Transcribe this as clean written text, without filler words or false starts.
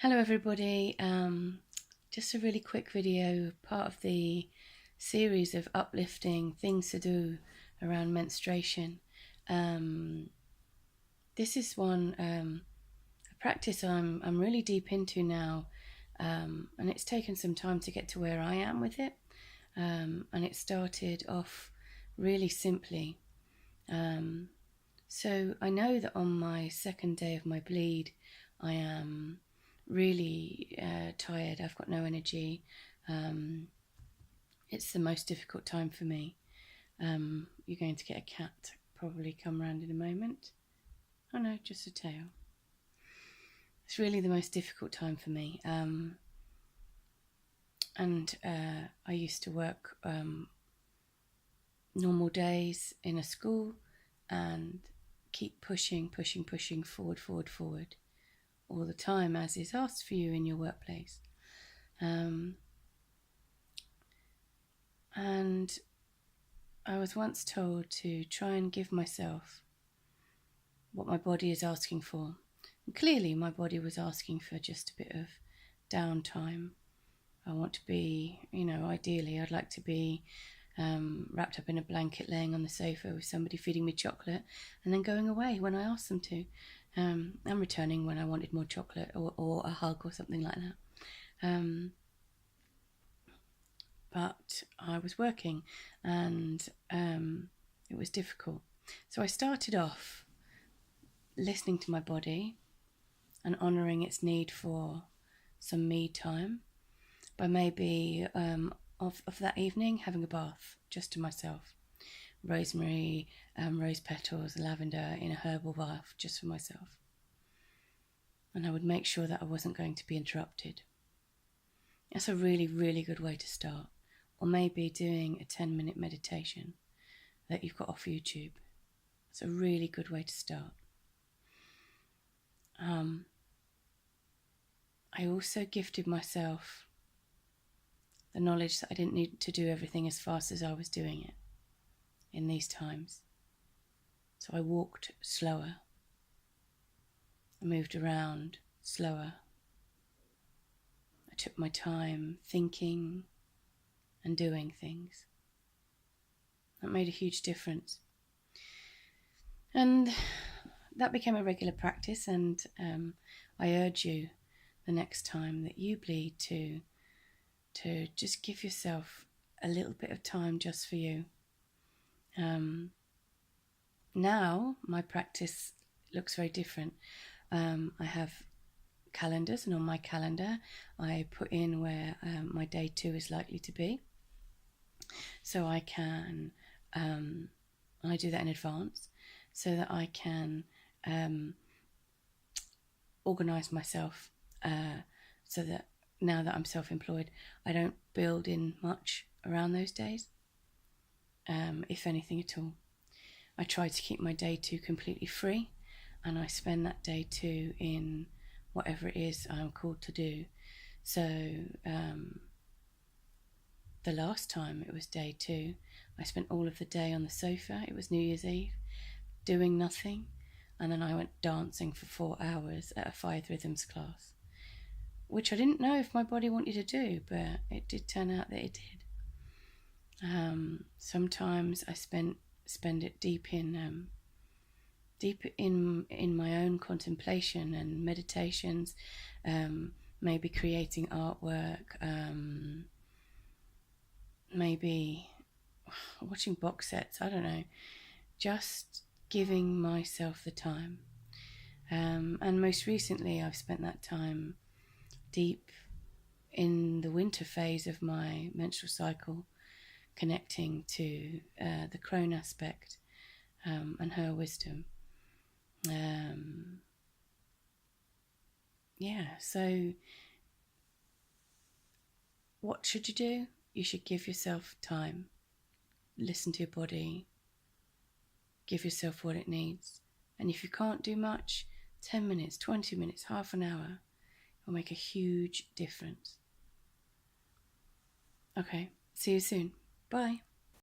Hello everybody, just a really quick video, part of the series of uplifting things to do around menstruation. This is a practice I'm really deep into now, and it's taken some time to get to where I am with it, and it started off really simply. So I know that on my second day of my bleed I am really tired. I've got no energy. It's the most difficult time for me. You're going to get a cat probably come round in a moment. Oh no, just a tail. It's really the most difficult time for me. And I used to work normal days in a school and keep pushing forward all the time, as is asked for you in your workplace. And I was once told to try and give myself what my body is asking for. And clearly my body was asking for just a bit of downtime. I want to be, ideally I'd like to be wrapped up in a blanket, laying on the sofa with somebody feeding me chocolate and then going away when I asked them to, and returning when I wanted more chocolate or a hug or something like that. But I was working and it was difficult. So I started off listening to my body and honouring its need for some me time by maybe of that evening having a bath just to myself. Rosemary, rose petals, lavender in a herbal bath just for myself. And I would make sure that I wasn't going to be interrupted. That's a really, really good way to start. Or maybe doing a 10-minute meditation that you've got off YouTube. It's a really good way to start. I also gifted myself the knowledge that I didn't need to do everything as fast as I was doing it in these times. So I walked slower. I moved around slower. I took my time thinking and doing things. That made a huge difference. And that became a regular practice, and I urge you the next time that you bleed to just give yourself a little bit of time just for you. Now my practice looks very different. I have calendars, and on my calendar I put in where my day 2 is likely to be. So I can, I do that in advance so that I can organise myself so that now that I'm self-employed, I don't build in much around those days, if anything at all. I try to keep my day 2 completely free, and I spend that day 2 in whatever it is I'm called to do. So the last time it was day 2, I spent all of the day on the sofa. It was New Year's Eve, doing nothing, and then I went dancing for 4 hours at a 5 rhythms class, which I didn't know if my body wanted to do, but it did turn out that it did. Sometimes I spend it deep in my own contemplation and meditations, maybe creating artwork, maybe watching box sets, I don't know, just giving myself the time. And most recently I've spent that time deep in the winter phase of my menstrual cycle, connecting to the crone aspect and her wisdom. So what should you do? You should give yourself time. Listen to your body. Give yourself what it needs. And if you can't do much, 10 minutes, 20 minutes, half an hour will make a huge difference. Okay, see you soon. Bye.